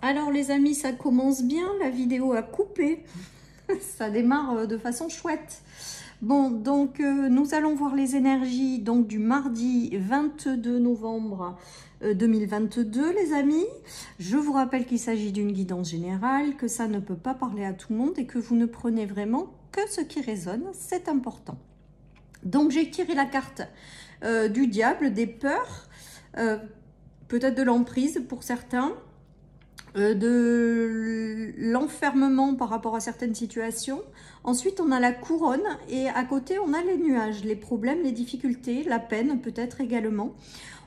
Alors les amis, ça commence bien, la vidéo a coupé. Ça démarre de façon chouette. Bon, donc nous allons voir les énergies donc du mardi 22 novembre 2022, les amis. Je vous rappelle qu'il s'agit d'une guidance générale, que ça ne peut pas parler à tout le monde et que vous ne prenez vraiment que ce qui résonne, c'est important. Donc j'ai tiré la carte du diable, des peurs, peut-être de l'emprise pour certains, de l'enfermement par rapport à certaines situations. Ensuite, on a la couronne et à côté, on a les nuages, les problèmes, les difficultés, la peine peut-être également.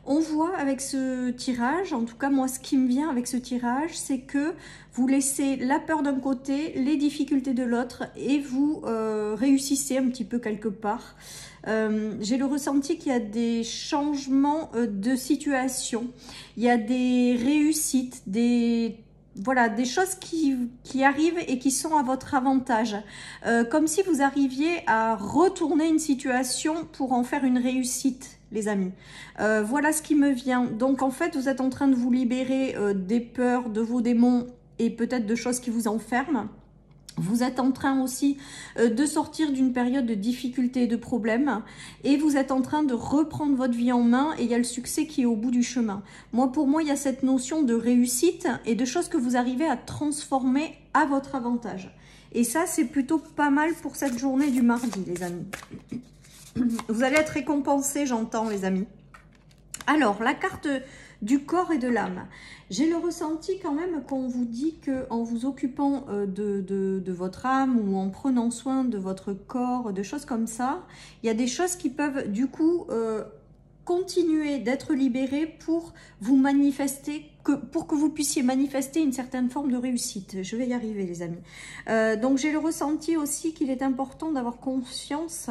On voit avec ce tirage, en tout cas moi ce qui me vient avec ce tirage, c'est que vous laissez la peur d'un côté, les difficultés de l'autre et vous réussissez un petit peu quelque part. J'ai le ressenti qu'il y a des changements de situation, il y a des réussites, voilà, des choses qui arrivent et qui sont à votre avantage. Comme si vous arriviez à retourner une situation pour en faire une réussite, les amis. Voilà ce qui me vient. Donc en fait, vous êtes en train de vous libérer des peurs, de vos démons et peut-être de choses qui vous enferment. Vous êtes en train aussi de sortir d'une période de difficultés et de problèmes et vous êtes en train de reprendre votre vie en main et il y a le succès qui est au bout du chemin. Pour moi, il y a cette notion de réussite et de choses que vous arrivez à transformer à votre avantage. Et ça, c'est plutôt pas mal pour cette journée du mardi, les amis. Vous allez être récompensés, j'entends, les amis. Alors, la carte du corps et de l'âme. J'ai le ressenti quand même qu'on vous dit qu'en vous occupant de votre âme ou en prenant soin de votre corps, de choses comme ça, il y a des choses qui peuvent du coup continuer d'être libérées pour vous manifester, pour que vous puissiez manifester une certaine forme de réussite. Je vais y arriver, les amis. Donc j'ai le ressenti aussi qu'il est important d'avoir conscience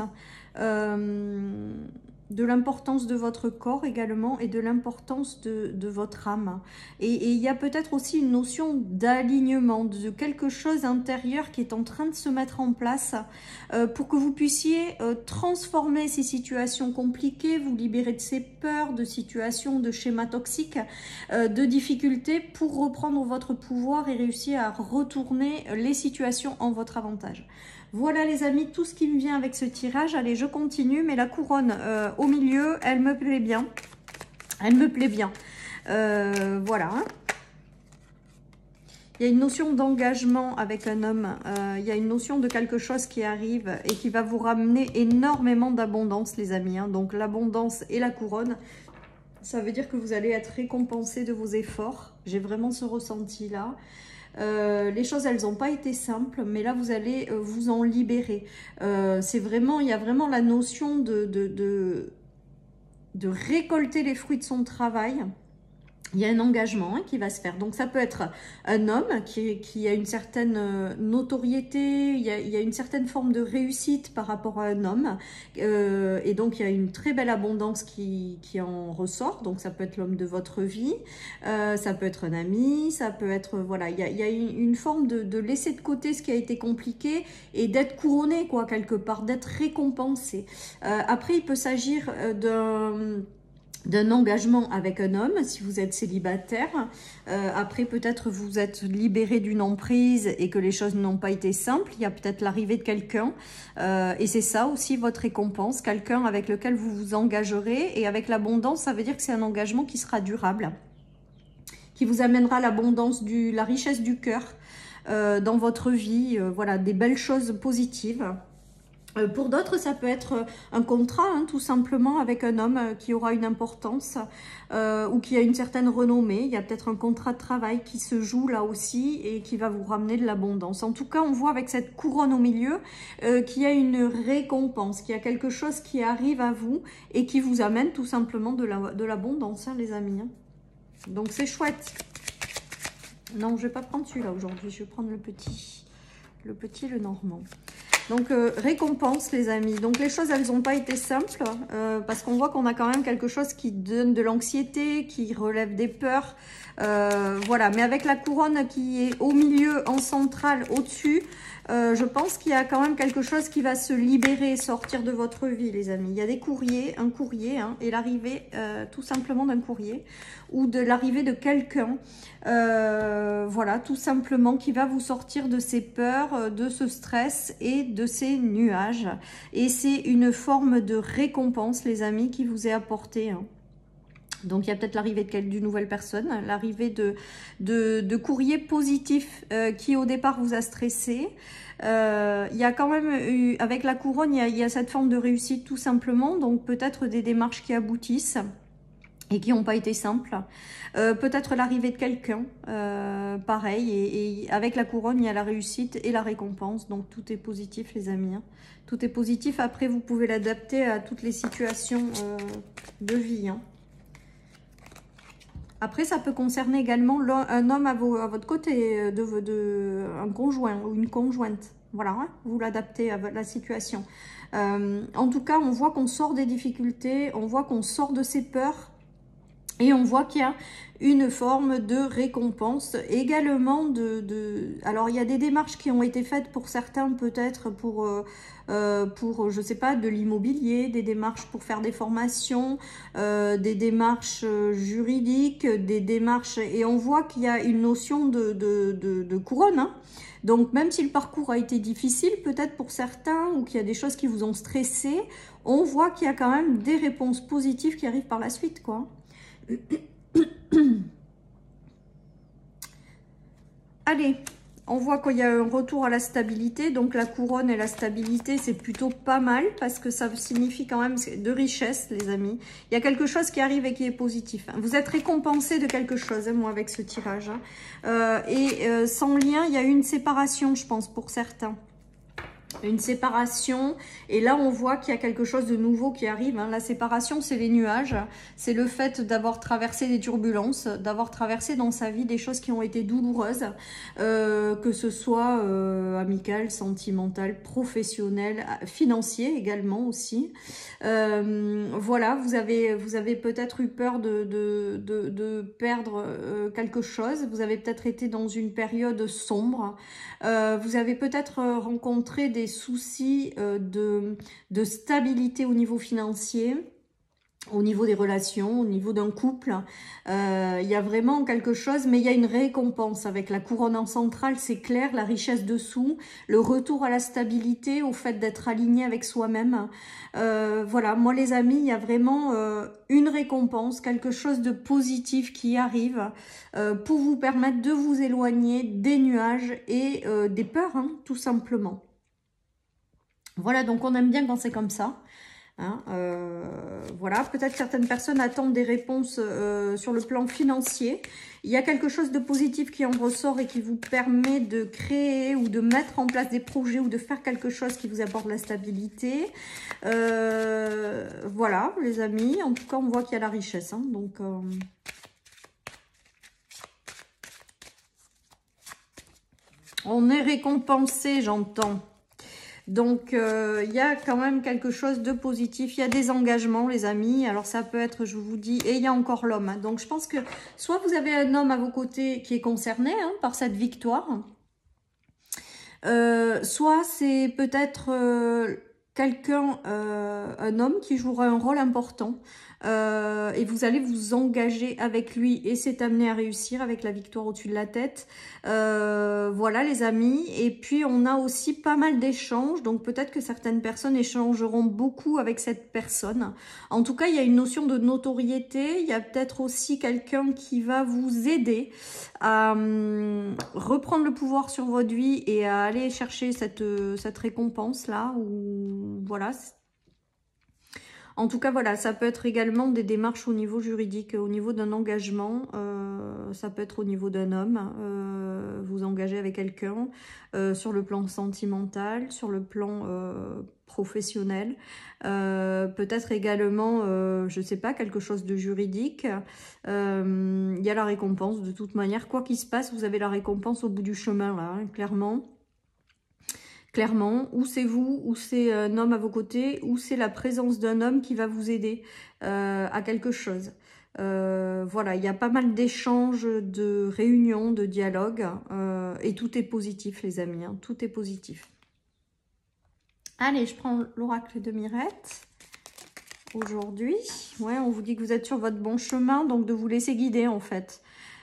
de l'importance de votre corps également et de l'importance de votre âme. Et il y a peut-être aussi une notion d'alignement, de quelque chose intérieur qui est en train de se mettre en place pour que vous puissiez transformer ces situations compliquées, vous libérer de ces peurs, de situations, de schémas toxiques, de difficultés pour reprendre votre pouvoir et réussir à retourner les situations en votre avantage. Voilà les amis, tout ce qui me vient avec ce tirage. Allez, je continue, mais la couronne au milieu, elle me plaît bien. Elle me plaît bien. Voilà. Il y a une notion d'engagement avec un homme. Il y a une notion de quelque chose qui arrive et qui va vous ramener énormément d'abondance, les amis. Donc l'abondance et la couronne, ça veut dire que vous allez être récompensé de vos efforts. J'ai vraiment ce ressenti-là. Les choses, elles n'ont pas été simples, mais là, vous allez vous en libérer. C'est vraiment, il y a vraiment la notion de récolter les fruits de son travail. Il y a un engagement qui va se faire. Donc, ça peut être un homme qui a une certaine notoriété, il y a une certaine forme de réussite par rapport à un homme. Et donc, il y a une très belle abondance qui en ressort. Donc, ça peut être l'homme de votre vie, ça peut être un ami, ça peut être... Voilà, il y a une forme de laisser de côté ce qui a été compliqué et d'être couronné, quoi, quelque part, d'être récompensé. Après, il peut s'agir d'un engagement avec un homme, si vous êtes célibataire. Après, peut-être vous êtes libéré d'une emprise et que les choses n'ont pas été simples. Il y a peut-être l'arrivée de quelqu'un. Et c'est ça aussi votre récompense. Quelqu'un avec lequel vous vous engagerez. Et avec l'abondance, ça veut dire que c'est un engagement qui sera durable. Qui vous amènera l'abondance, la richesse du cœur dans votre vie. Voilà, des belles choses positives. Pour d'autres, ça peut être un contrat, tout simplement, avec un homme qui aura une importance ou qui a une certaine renommée. Il y a peut-être un contrat de travail qui se joue là aussi et qui va vous ramener de l'abondance. En tout cas, on voit avec cette couronne au milieu qu'il y a une récompense, qu'il y a quelque chose qui arrive à vous et qui vous amène tout simplement de l'abondance, les amis. Donc, c'est chouette. Non, je ne vais pas prendre celui-là aujourd'hui. Je vais prendre le petit, le normand. Donc, récompense, les amis. Donc, les choses, elles n'ont pas été simples parce qu'on voit qu'on a quand même quelque chose qui donne de l'anxiété, qui relève des peurs. Voilà, mais avec la couronne qui est au milieu, en centrale, au-dessus, je pense qu'il y a quand même quelque chose qui va se libérer, sortir de votre vie, les amis. Il y a des courriers, un courrier, hein, et l'arrivée tout simplement d'un courrier ou de l'arrivée de quelqu'un, voilà, tout simplement, qui va vous sortir de ces peurs, de ce stress et de ces nuages. Et c'est une forme de récompense, les amis, qui vous est apportée, hein. Donc, il y a peut-être l'arrivée d'une nouvelle personne, l'arrivée de courriers positifs qui, au départ, vous a stressé. Il y a quand même eu, avec la couronne, il y a cette forme de réussite, tout simplement. Donc, peut-être des démarches qui aboutissent et qui n'ont pas été simples. Peut-être l'arrivée de quelqu'un, pareil. Et avec la couronne, il y a la réussite et la récompense. Donc, tout est positif, les amis, hein. Tout est positif. Après, vous pouvez l'adapter à toutes les situations de vie, hein. Après, ça peut concerner également un homme à votre côté, un conjoint ou une conjointe. Voilà, hein, vous l'adaptez à la situation. En tout cas, on voit qu'on sort des difficultés, on voit qu'on sort de ses peurs. Et on voit qu'il y a une forme de récompense également alors, il y a des démarches qui ont été faites pour certains, peut-être pour je sais pas, de l'immobilier, des démarches pour faire des formations, des démarches juridiques, des démarches... Et on voit qu'il y a une notion de couronne, hein. Donc, même si le parcours a été difficile, peut-être pour certains, ou qu'il y a des choses qui vous ont stressé, on voit qu'il y a quand même des réponses positives qui arrivent par la suite, quoi. Allez, on voit qu'il y a un retour à la stabilité. Donc la couronne et la stabilité, c'est plutôt pas mal parce que ça signifie quand même de richesse, les amis. Il y a quelque chose qui arrive et qui est positif, hein. Vous êtes récompensé de quelque chose, hein, moi, avec ce tirage, hein. Sans lien, il y a eu une séparation, je pense, pour certains. Une séparation, et là on voit qu'il y a quelque chose de nouveau qui arrive, hein. La séparation, c'est les nuages, c'est le fait d'avoir traversé des turbulences, d'avoir traversé dans sa vie des choses qui ont été douloureuses, que ce soit amical, sentimental, professionnel, financier également aussi. Voilà, vous avez peut-être eu peur de perdre quelque chose, vous avez peut-être été dans une période sombre, vous avez peut-être rencontré des soucis de stabilité au niveau financier, au niveau des relations, au niveau d'un couple. Il y a vraiment quelque chose, mais il y a une récompense avec la couronne en centrale, c'est clair, la richesse dessous, le retour à la stabilité, au fait d'être aligné avec soi-même. Voilà, moi les amis, il y a vraiment une récompense, quelque chose de positif qui arrive pour vous permettre de vous éloigner des nuages et des peurs, hein, tout simplement. Voilà, donc on aime bien quand c'est comme ça. Hein, voilà, peut-être certaines personnes attendent des réponses sur le plan financier. Il y a quelque chose de positif qui en ressort et qui vous permet de créer ou de mettre en place des projets ou de faire quelque chose qui vous apporte la stabilité. Voilà, les amis. En tout cas, on voit qu'il y a la richesse, hein, donc... on est récompensé, j'entends. Donc, il y a quand même quelque chose de positif. Il y a des engagements, les amis. Alors, ça peut être, je vous dis, et il y a encore l'homme, hein. Donc, je pense que soit vous avez un homme à vos côtés qui est concerné, hein, par cette victoire. Soit c'est peut-être quelqu'un, un homme qui jouera un rôle important. Et vous allez vous engager avec lui et c'est amené à réussir avec la victoire au-dessus de la tête. Voilà les amis. Et puis on a aussi pas mal d'échanges, donc peut-être que certaines personnes échangeront beaucoup avec cette personne. En tout cas, il y a une notion de notoriété. Il y a peut-être aussi quelqu'un qui va vous aider à reprendre le pouvoir sur votre vie et à aller chercher cette récompense-là. Ou voilà. En tout cas, voilà, ça peut être également des démarches au niveau juridique, au niveau d'un engagement, ça peut être au niveau d'un homme, vous engagez avec quelqu'un, sur le plan sentimental, sur le plan professionnel, peut-être également, je ne sais pas, quelque chose de juridique. Il y a la récompense, de toute manière, quoi qu'il se passe, vous avez la récompense au bout du chemin, là, hein, clairement. clairement. Ou c'est vous, ou c'est un homme à vos côtés, ou c'est la présence d'un homme qui va vous aider à quelque chose. Voilà, il y a pas mal d'échanges, de réunions, de dialogues, et tout est positif, les amis, hein, tout est positif. Allez, je prends l'oracle de Mirette. Aujourd'hui, ouais, on vous dit que vous êtes sur votre bon chemin, donc de vous laisser guider en fait.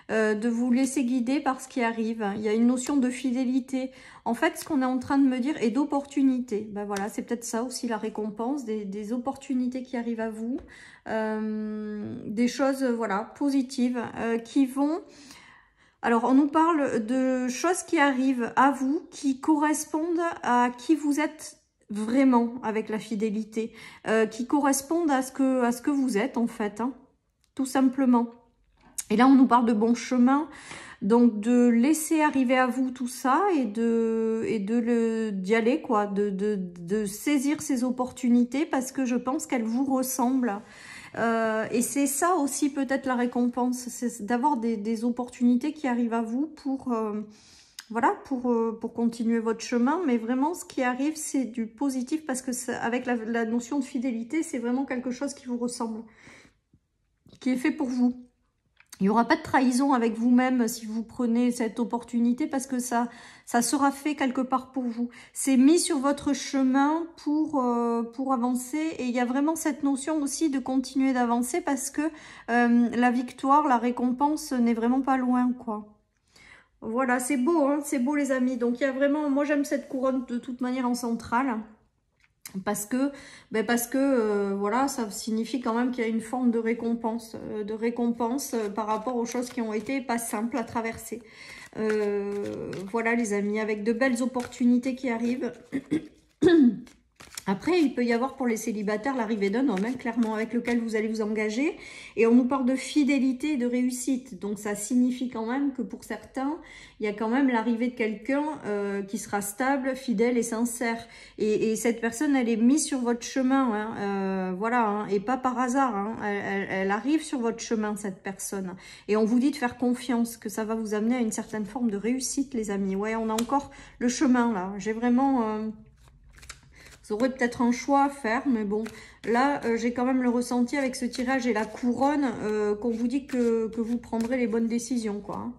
De vous laisser guider par ce qui arrive. Il y a une notion de fidélité. En fait, ce qu'on est en train de me dire, et d'opportunité. Ben voilà, c'est peut-être ça aussi la récompense, des opportunités qui arrivent à vous. Des choses, voilà, positives qui vont... Alors, on nous parle de choses qui arrivent à vous, qui correspondent à qui vous êtes vraiment avec la fidélité, qui correspondent à ce que vous êtes en fait, hein, tout simplement. Et là, on nous parle de bon chemin, donc de laisser arriver à vous tout ça et d'y aller, quoi, de saisir ces opportunités parce que je pense qu'elles vous ressemblent. Et c'est ça aussi peut-être la récompense, c'est d'avoir des opportunités qui arrivent à vous pour... voilà, pour continuer votre chemin, mais vraiment ce qui arrive c'est du positif parce que avec la notion de fidélité, c'est vraiment quelque chose qui vous ressemble, qui est fait pour vous. Il n'y aura pas de trahison avec vous-même si vous prenez cette opportunité parce que ça sera fait quelque part pour vous. C'est mis sur votre chemin pour avancer et il y a vraiment cette notion aussi de continuer d'avancer parce que la victoire, la récompense n'est vraiment pas loin, quoi. Voilà, c'est beau, hein, c'est beau les amis. Donc il y a vraiment, moi j'aime cette couronne de toute manière en centrale. Parce que voilà, ça signifie quand même qu'il y a une forme de récompense par rapport aux choses qui ont été pas simples à traverser. Voilà les amis, avec de belles opportunités qui arrivent. Après, il peut y avoir pour les célibataires l'arrivée d'un homme, hein, clairement, avec lequel vous allez vous engager. Et on nous parle de fidélité et de réussite. Donc, ça signifie quand même que pour certains, il y a quand même l'arrivée de quelqu'un qui sera stable, fidèle et sincère. Et cette personne, elle est mise sur votre chemin. Hein, voilà, hein, et pas par hasard. Hein, elle arrive sur votre chemin, cette personne. Et on vous dit de faire confiance, que ça va vous amener à une certaine forme de réussite, les amis. Ouais, on a encore le chemin, là. J'ai vraiment... Vous aurez peut-être un choix à faire, mais bon, là, j'ai quand même le ressenti avec ce tirage et la couronne qu'on vous dit que vous prendrez les bonnes décisions, quoi. Hein.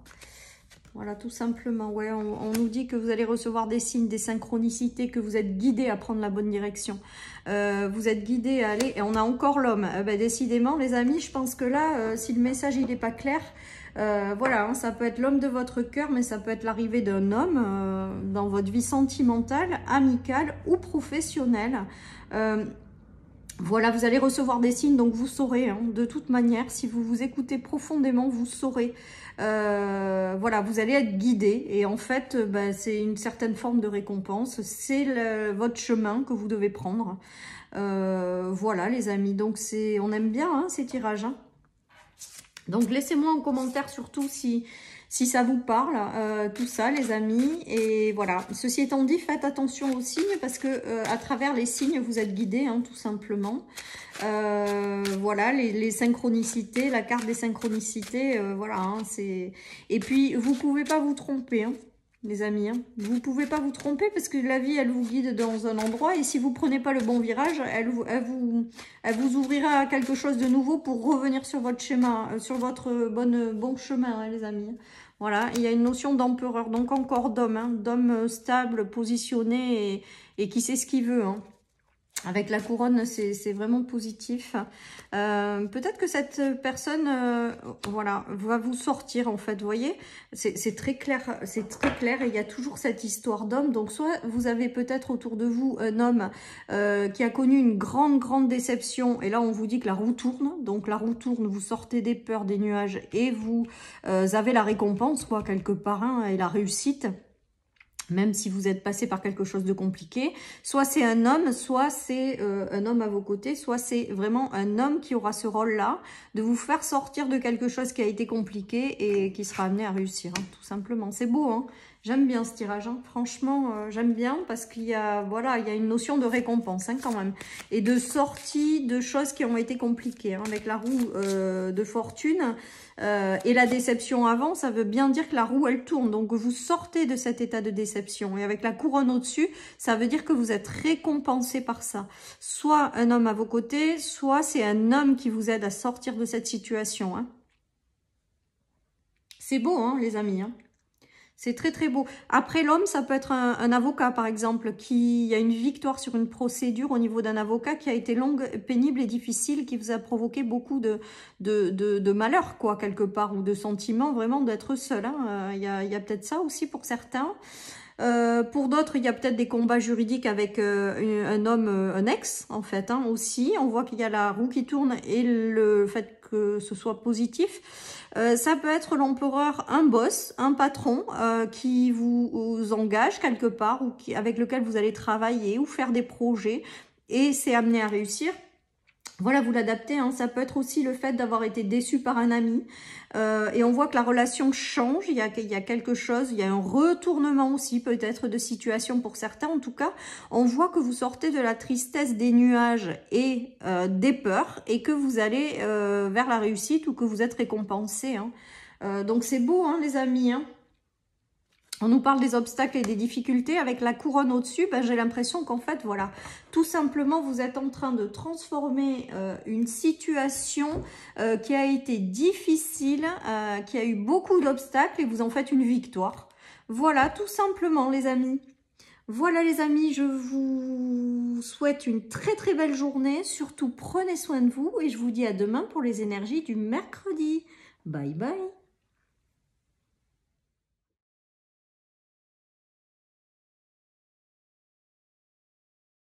Voilà, tout simplement. Ouais, on nous dit que vous allez recevoir des signes, des synchronicités, que vous êtes guidé à prendre la bonne direction. Vous êtes guidé à aller... Et on a encore l'homme. Décidément, les amis, je pense que là, si le message il n'est pas clair... voilà, hein, ça peut être l'homme de votre cœur, mais ça peut être l'arrivée d'un homme dans votre vie sentimentale, amicale ou professionnelle. Voilà, vous allez recevoir des signes, donc vous saurez, hein, de toute manière, si vous vous écoutez profondément, vous saurez. Voilà, vous allez être guidé et en fait, c'est une certaine forme de récompense. C'est votre chemin que vous devez prendre. Voilà, les amis, donc on aime bien hein, ces tirages, hein. Donc, laissez-moi en commentaire surtout si ça vous parle, tout ça, les amis. Et voilà. Ceci étant dit, faites attention aux signes parce que à travers les signes, vous êtes guidés, hein, tout simplement. Voilà, les synchronicités, la carte des synchronicités, voilà. Hein, et puis, vous pouvez pas vous tromper, hein, les amis. Hein. Vous pouvez pas vous tromper parce que la vie, elle vous guide dans un endroit. Et si vous prenez pas le bon virage, elle vous ouvrira à quelque chose de nouveau pour revenir sur votre schéma, sur votre bon chemin, hein, les amis. Voilà, il y a une notion d'empereur, donc encore d'homme, hein, d'homme stable, positionné et qui sait ce qu'il veut, hein. Avec la couronne, c'est vraiment positif. Peut-être que cette personne, voilà, va vous sortir en fait. Vous voyez, c'est très clair, c'est très clair. Et il y a toujours cette histoire d'homme. Donc soit vous avez peut-être autour de vous un homme qui a connu une grande déception. Et là, on vous dit que la roue tourne. Donc la roue tourne, vous sortez des peurs, des nuages et vous avez la récompense, quoi, quelque part, hein, et la réussite. Même si vous êtes passé par quelque chose de compliqué, soit c'est un homme, soit c'est un homme à vos côtés, soit c'est vraiment un homme qui aura ce rôle-là, de vous faire sortir de quelque chose qui a été compliqué et qui sera amené à réussir, hein, tout simplement. C'est beau, hein, J'aime bien ce tirage, hein. Franchement, j'aime bien parce qu'il y a, voilà, il y a une notion de récompense hein, quand même. Et de sortie de choses qui ont été compliquées. Hein. Avec la roue de fortune et la déception avant, ça veut bien dire que la roue, elle tourne. Donc, vous sortez de cet état de déception. Et avec la couronne au-dessus, ça veut dire que vous êtes récompensé par ça. Soit un homme à vos côtés, soit c'est un homme qui vous aide à sortir de cette situation. Hein. C'est beau, hein, les amis, hein. C'est très très beau. Après l'homme, ça peut être un avocat par exemple, qui a une victoire sur une procédure au niveau d'un avocat qui a été longue, pénible et difficile, qui vous a provoqué beaucoup de malheur quoi, quelque part, ou de sentiments vraiment d'être seul. Hein. Il y a peut-être ça aussi pour certains. Pour d'autres, il y a peut-être des combats juridiques avec un homme, un ex, en fait, hein, aussi. On voit qu'il y a la roue qui tourne et le fait que ce soit positif. Ça peut être l'empereur, un boss, un patron qui vous engage quelque part ou avec lequel vous allez travailler ou faire des projets et c'est amené à réussir. Voilà, vous l'adaptez, hein. Ça peut être aussi le fait d'avoir été déçu par un ami. Et on voit que la relation change, il y a quelque chose, il y a un retournement aussi peut-être de situation pour certains. En tout cas, on voit que vous sortez de la tristesse des nuages et des peurs et que vous allez vers la réussite ou que vous êtes récompensé. Hein. Donc c'est beau, hein, les amis, hein. On nous parle des obstacles et des difficultés. Avec la couronne au-dessus, ben, j'ai l'impression qu'en fait, voilà, tout simplement, vous êtes en train de transformer une situation qui a été difficile, qui a eu beaucoup d'obstacles et vous en faites une victoire. Voilà, tout simplement, les amis. Voilà, les amis, je vous souhaite une très très belle journée. Surtout, prenez soin de vous et je vous dis à demain pour les énergies du mercredi. Bye bye.